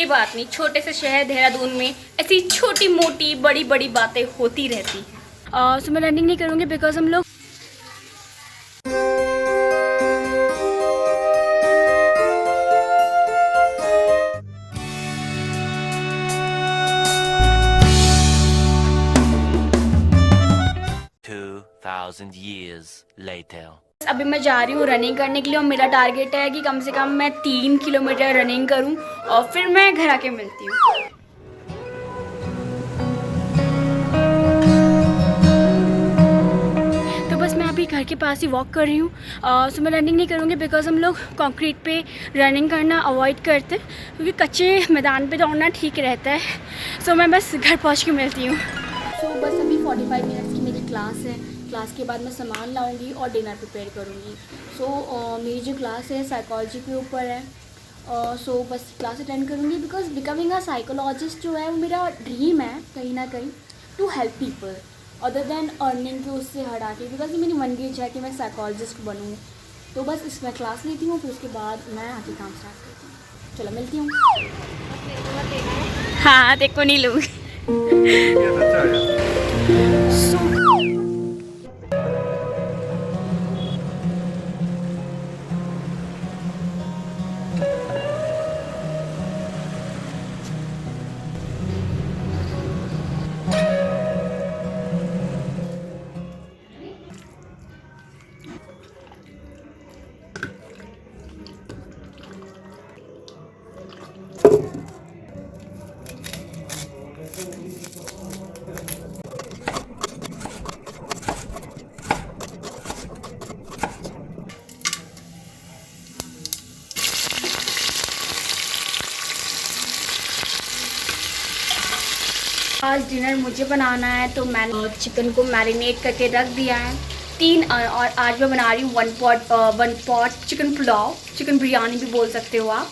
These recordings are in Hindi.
कोई बात नहीं, छोटे से शहर देहरादून में ऐसी छोटी मोटी बड़ी बड़ी बातें होती रहती हैं। सो मैं रनिंग नहीं करूँगी बिकॉज हम लोग years later. अभी मैं जा रही हूँ रनिंग करने के लिए और मेरा टारगेट है कि कम से कम मैं 3 किलोमीटर रनिंग करूँ और फिर मैं घर आके मिलती हूँ। तो बस मैं अभी घर के पास ही वॉक कर रही हूँ। सो मैं रनिंग नहीं करूँगी बिकॉज हम लोग कंक्रीट पे रनिंग करना अवॉइड करते हैं क्योंकि कच्चे मैदान पे दौड़ना ठीक रहता है। सो मैं बस घर पहुँच के मिलती हूँ। सो बस अभी 45 मिनट्स की मेरी क्लास है। क्लास के बाद मैं सामान लाऊंगी और डिनर प्रिपेयर करूंगी। मेरी जो क्लास है साइकोलॉजी के ऊपर है। बस क्लास अटेंड करूंगी बिकॉज बिकमिंग अ साइकोलॉजिस्ट जो है वो मेरा ड्रीम है कहीं ना कहीं, to help people other than earning के उससे हटा के, बिकॉज मेरी मन की इच्छा है कि मैं साइकोलॉजिस्ट बनूँ। तो बस इसमें क्लास लेती हूँ, फिर उसके बाद मैं आगे काम स्टार्ट करती हूँ। चलो मिलती हूँ। हाँ देखो नहीं लोग। आज डिनर मुझे बनाना है तो मैंने चिकन को मैरिनेट करके रख दिया है। और आज मैं बना रही हूँ one pot chicken pulao, chicken biryani भी बोल सकते हो आप।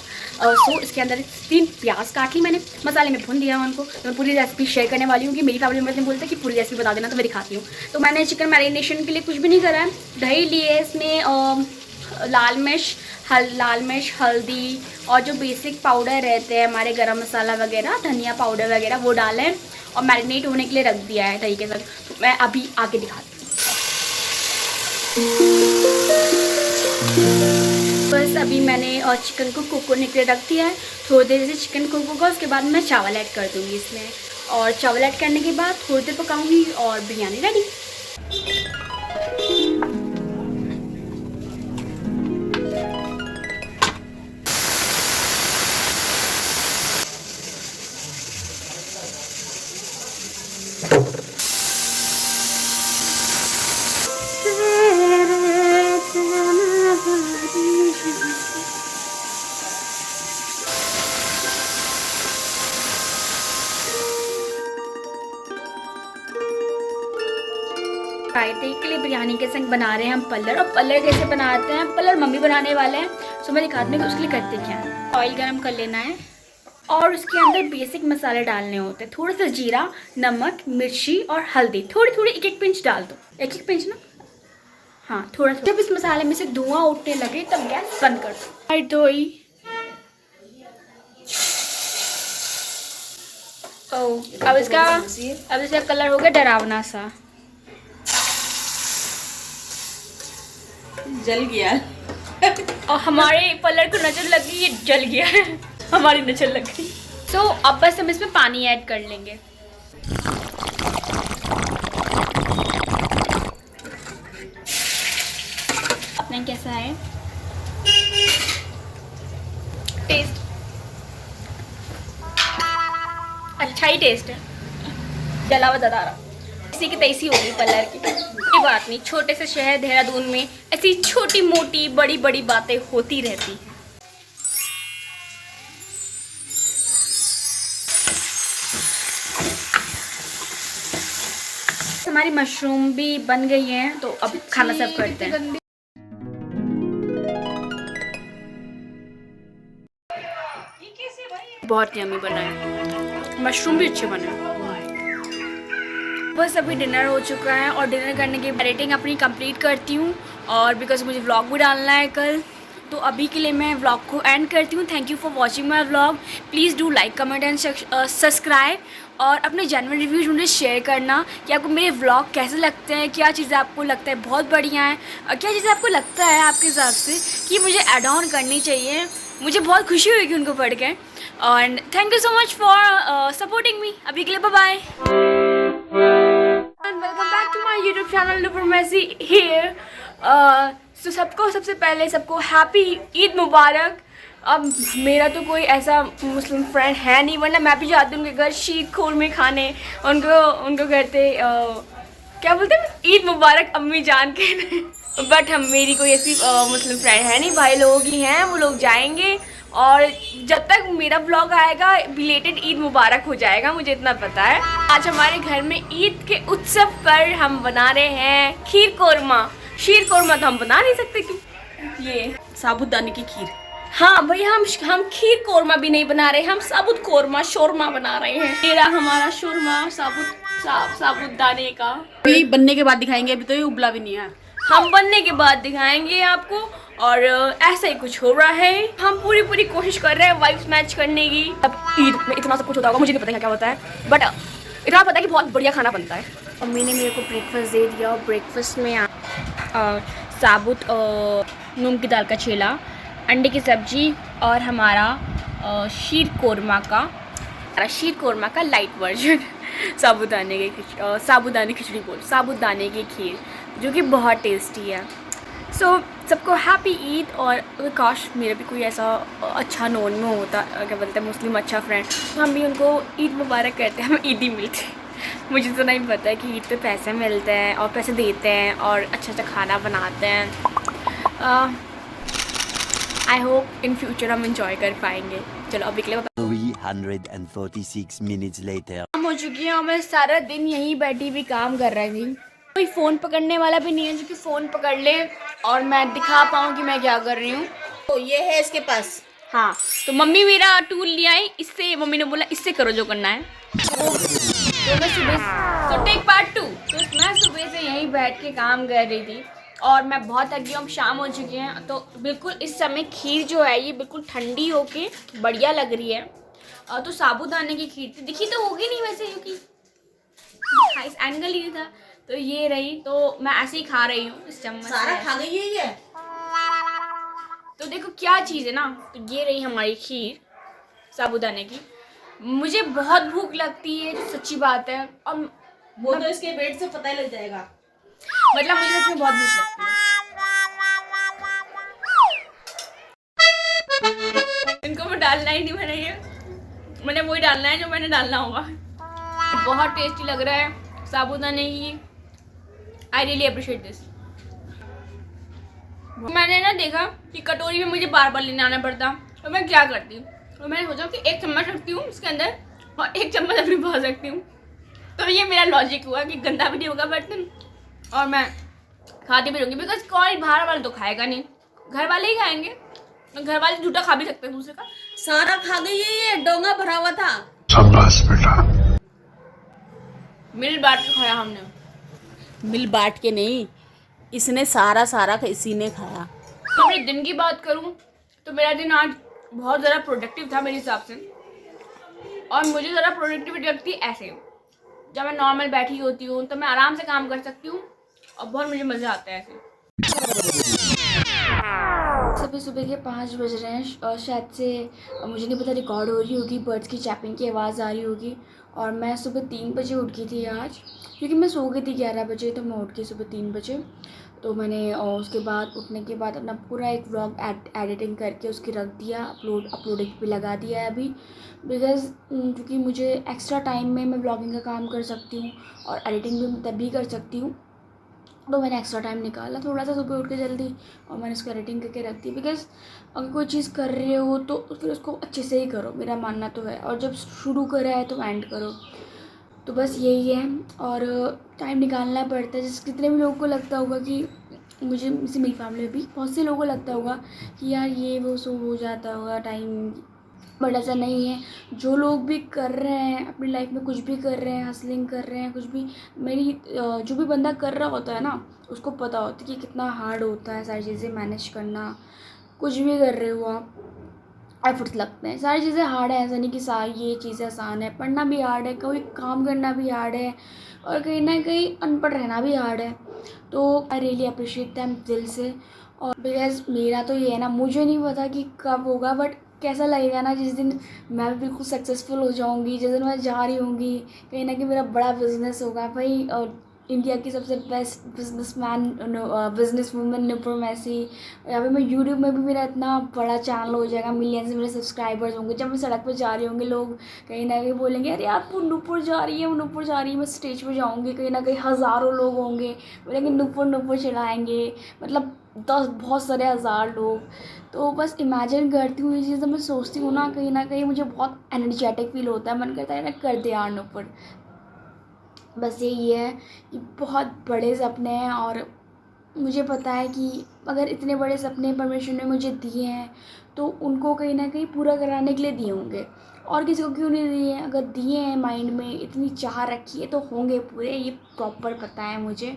इसके अंदर 3 प्याज काट ली मैंने, मसाले में भून दिया उनको। तो मैं पूरी रेसिपी शेयर करने वाली हूँ कि मेरी फैमिली मेंबर्स ने बोलते हैं कि पूरी रेसिपी बता देना, तो मैं दिखाती हूँ। तो मैंने चिकन मैरिनेशन के लिए कुछ भी नहीं करा है। दही लिए, इसमें लाल मिर्च, हल्दी और जो बेसिक पाउडर रहते हैं हमारे गरम मसाला वगैरह, धनिया पाउडर वगैरह, वो डालें और मैरिनेट होने के लिए रख दिया है तरीके से। तो मैं अभी आगे दिखाती हूँ। बस अभी मैंने चिकन को कुक होने के लिए रख दिया है। थोड़ी देर से चिकन कुक होगा, उसके बाद मैं चावल ऐड कर दूँगी इसमें, और चावल ऐड करने के बाद थोड़ी देर पकाऊँगी और बिरयानी रेडी। रायते के लिए बिरयानी के संग बना रहे हैं हम पल्लर। और पल्लर कैसे बनाते हैं, पल्लर मम्मी बनाने वाले हैं। सो मैं दिखाती हूँ कि उसके लिए करते क्या है। ऑयल गरम कर लेना है और उसके अंदर बेसिक मसाले डालने होते हैं। थोड़ा सा जीरा, नमक, मिर्ची और हल्दी, थोड़ी थोड़ी 1-1 पिंच डाल दो। 1-1 पिंच ना, हाँ थोड़ा थोड़ा। जब इस मसाले में से धुआं उठने लगे तब गैस बंद कर दो। अब इसका कलर हो गया डरावना सा, जल गया। और हमारे पल्लर को नजर लग गई, ये जल गया है। हमारी नजर लग गई। अब बस हम इसमें पानी ऐड कर लेंगे। अपने कैसा है टेस्ट? अच्छा ही टेस्ट है, जला हुआ ज़्यादा आ रहा। इसी की तैसी होगी पल्लर की। कोई बात नहीं, छोटे से शहर देहरादून में ऐसी छोटी मोटी बड़ी बड़ी बातें होती रहती हैं। हमारी मशरूम भी बन गई है, तो अब खाना सर्व करते हैं। बहुत यम्मी बना है, मशरूम भी अच्छे बने हैं। बस अभी डिनर हो चुका है और डिनर करने के बाद एडिटिंग अपनी कंप्लीट करती हूँ, और बिकॉज मुझे व्लॉग भी डालना है कल। तो अभी के लिए मैं व्लॉग को एंड करती हूँ। Thank you for watching my vlog. Please do like comment and subscribe, और अपने जेन्युइन रिव्यूज मुझे शेयर करना कि आपको मेरे व्लॉग कैसे लगते हैं, क्या चीज़ें आपको लगता है बहुत बढ़िया है, और क्या चीज़ें आपको लगता है आपके हिसाब से कि मुझे ऐड ऑन करनी चाहिए। मुझे बहुत खुशी हुई कि उनको पढ़ के। And thank you so much for supporting me. अभी के लिए bye bye and welcome back to my YouTube channel Nupur Massey here. तो सबसे पहले सबको हैप्पी ईद मुबारक। अब मेरा तो कोई ऐसा मुस्लिम फ्रेंड है नहीं, वरना मैं भी जाती हूँ उनके घर शीर खोरमे खाने। उनको कहते क्या बोलते हैं, ईद मुबारक अम्मी जान के। बट मेरी कोई ऐसी मुस्लिम फ्रेंड है नहीं, भाई लोग ही हैं, वो लोग जाएंगे। और जब तक मेरा ब्लॉग आएगा बिलेटेड ईद मुबारक हो जाएगा, मुझे इतना पता है। आज हमारे घर में ईद के उत्सव पर हम बना रहे हैं खीर कोरमा। शीर कोरमा तो हम बना नहीं सकते कि ये साबूदाने की खीर। हाँ भैया, हम खीर कोरमा भी नहीं बना रहे, हम साबुत कोरमा शोरमा बना रहे हैं। तेरा हमारा शोरमा साबुदाने का। अभी बनने के बाद दिखाएंगे, अभी तो ये उबला भी नहीं है। हम बनने के बाद दिखाएंगे आपको। और ऐसा ही कुछ हो रहा है, हम पूरी कोशिश कर रहे हैं वाइब्स मैच करने की। अब ईद में इतना सब कुछ होता होगा, मुझे नहीं पता क्या होता है, बट इतना पता है कि बहुत बढ़िया खाना बनता है। मम्मी ने मेरे को ब्रेकफास्ट दे दिया, और ब्रेकफास्ट में साबुत मूंग की दाल का चीला, अंडे की सब्जी, और हमारा शीर कोरमा का लाइट वर्जन साबुदाने की खीर, जो कि बहुत टेस्टी है। सो सबको हैप्पी ईद। और काश मेरा भी कोई ऐसा अच्छा नोन में होता, क्या बोलते हैं, मुस्लिम अच्छा फ्रेंड, तो हम भी उनको ईद मुबारक कहते हैं, हमें ईद ही मिलती है। मुझे तो नहीं पता है कि ईद पे पैसे मिलते हैं और पैसे देते हैं और अच्छा खाना बनाते हैं। आई होप इन फ्यूचर हम इंजॉय कर पाएंगे। चलो अभी के लिए 346 minutes later. काम हो चुकी है और मैं सारा दिन यहीं बैठी भी काम कर रही थी। कोई फ़ोन पकड़ने वाला भी नहीं है जो कि फ़ोन पकड़ ले और मैं दिखा पाऊँ कि मैं क्या कर रही हूँ। तो ये है इसके पास। हाँ, तो मम्मी मेरा टूल ले आई, इससे मम्मी ने बोला इससे करो जो करना है। तो मैं सुबह तो टेक पार्ट 2। तो मैं सुबह से यहीं बैठ के काम कर रही थी और मैं बहुत थक गई हूँ। शाम हो चुकी है, तो बिल्कुल इस समय खीर जो है ये बिल्कुल ठंडी होके बढ़िया लग रही है। तो साबूदाने की खीर थी, दिखी तो होगी नहीं वैसे, क्योंकि इस एंगल ही था। तो ये रही, तो मैं ऐसे ही खा रही हूँ इस चम्मच से। सारा खा गई है ये। तो देखो क्या चीज़ है ना, तो ये रही हमारी खीर साबूदाने की। मुझे बहुत भूख लगती है, जो सच्ची बात है। और वो तो इसके पेट से पता ही लग जाएगा। मतलब मुझे सच में बहुत भूख लगती है। इनको मैं डालना ही नहीं, मैंने वही डालना है जो मैंने डालना होगा। बहुत टेस्टी लग रहा है साबूदाने की। I really appreciate this. मैंने ना देखा कि कटोरी में मुझे बार बार लेने आना पड़ता, तो मैं क्या करती हूँ, तो मैंने सोचा कि एक चम्मच रखती हूँ इसके अंदर और एक चम्मच अपने पास रखती हूँ। तो ये मेरा लॉजिक हुआ कि गंदा भी नहीं होगा बर्तन और मैं खाती भी रहूँगी। बिकॉज कौन बाहर वाले तो खाएगा नहीं, घर वाले ही खाएंगे। घर वाले झूठा खा भी सकते हैं दूसरे का। सारा खा गई है ये, डोंगा भरा हुआ था। शाबाश बेटा। मिल बांट के खाया हमने। मिल बांट के नहीं, इसने सारा इसी ने खाया। तो मेरे दिन की बात करूं तो मेरा दिन आज बहुत ज़्यादा प्रोडक्टिव था मेरे हिसाब से। और मुझे ज़्यादा प्रोडक्टिविटी लगती है ऐसे, जब मैं नॉर्मल बैठी होती हूँ तो मैं आराम से काम कर सकती हूँ और बहुत मुझे मज़ा आता है ऐसे। सुबह के 5 बज रहे हैं और शायद से मुझे नहीं पता रिकॉर्ड हो रही होगी, बर्ड्स की चैपिंग की आवाज़ आ रही होगी। और मैं सुबह 3 बजे उठ गई थी आज, क्योंकि मैं सो गई थी 11 बजे, तो मैं उठ गई सुबह 3 बजे। तो मैंने उसके बाद उठने के बाद अपना पूरा एक व्लॉग एडिटिंग करके उसकी रख दिया, अपलोडिंग पे लगा दिया है अभी। बिकॉज़ क्योंकि मुझे एक्स्ट्रा टाइम में मैं व्लॉगिंग का काम कर सकती हूँ और एडिटिंग भी तभी कर सकती हूँ। तो मैंने एक्स्ट्रा टाइम निकाला थोड़ा सा सुबह उठ के जल्दी और मैंने उसको एडिटिंग करके रख दी। बिकॉज़ अगर कोई चीज़ कर रहे हो तो फिर उसको अच्छे से ही करो, मेरा मानना तो है। और जब शुरू करा है तो एंड करो, तो बस यही है। और टाइम निकालना पड़ता है। जिस कितने भी लोगों को लगता होगा कि मुझे, मेरी फैमिली में भी बहुत से लोगों को लगता होगा कि यार ये वो सो हो जाता होगा टाइम, बट ऐसा नहीं है। जो लोग भी कर रहे हैं अपनी लाइफ में, कुछ भी कर रहे हैं, हसलिंग कर रहे हैं, कुछ भी, जो भी बंदा कर रहा होता है ना, उसको पता होता है कि कितना हार्ड होता है सारी चीज़ें मैनेज करना। कुछ भी कर रहे हो आप, एफर्ट्स लगते हैं। सारी चीज़ें हार्ड है, ऐसा नहीं कि सारी ये चीज़ें आसान है। पढ़ना भी हार्ड है, कोई काम करना भी हार्ड है, और कहीं ना कहीं अनपढ़ रहना भी हार्ड है। तो आई रियली अप्रिशिएट दैम दिल से। और बिकॉज मेरा तो ये है ना, मुझे नहीं पता कि कब होगा, बट कैसा लगेगा ना जिस दिन मैं भी बिल्कुल सक्सेसफुल हो जाऊंगी, जिस दिन मैं जा रही होंगी कहीं ना कहीं मेरा बड़ा बिजनेस होगा भाई, और इंडिया की सबसे best businessman business woman Nupur Massey, या फिर मैं यूट्यूब में भी मेरा इतना बड़ा चैनल हो जाएगा, मिलियन से मेरे सब्सक्राइबर्स होंगे। जब मैं सड़क पर जा रही होंगी लोग कहीं ना कहीं बोलेंगे अरे यार वो नुपुर जा रही है, वो नुपुर जा रही है। मैं स्टेज पर जाऊँगी, कहीं ना कहीं हज़ारों लोग होंगे, बोलेंगे नुपुर नुपुर चलाएँगे, मतलब 10 बहुत सारे हज़ार लोग। तो बस इमेजिन करती हूँ ये चीज़, मैं सोचती हूँ ना कहीं मुझे बहुत एनर्जेटिक फील होता है, मन करता है ना कर दे यार नुपुर। बस यही है कि बहुत बड़े सपने हैं, और मुझे पता है कि अगर इतने बड़े सपने परमेश्वर ने मुझे दिए हैं तो उनको कहीं ना कहीं पूरा कराने के लिए दिए होंगे, और किसी को क्यों नहीं दिए हैं। अगर दिए हैं, माइंड में इतनी चाह रखी है तो होंगे पूरे, ये प्रॉपर पता है मुझे।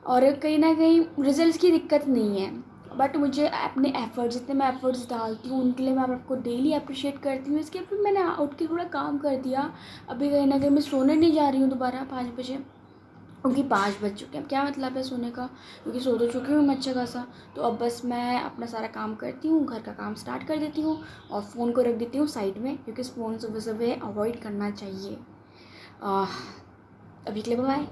और कहीं ना कहीं रिजल्ट्स की दिक्कत नहीं है, बट मुझे अपने एफर्ट्स, जितने मैं एफर्ट्स डालती हूँ उनके लिए मैं आपको डेली अप्रिशिएट करती हूँ। इसके फिर मैंने उठ के थोड़ा काम कर दिया। अभी कहीं ना कहीं मैं सोने नहीं जा रही हूँ दोबारा 5 बजे, क्योंकि 5 बज चुके हैं। अब क्या मतलब है सोने का, क्योंकि सो तो चुकी हूँ मैं अच्छा खासा। तो अब बस मैं अपना सारा काम करती हूँ, घर का काम स्टार्ट कर देती हूँ, और फ़ोन को रख देती हूँ साइड में, क्योंकि फ़ोन सुबह सुबह अवॉइड करना चाहिए। अभी के लिए बाय।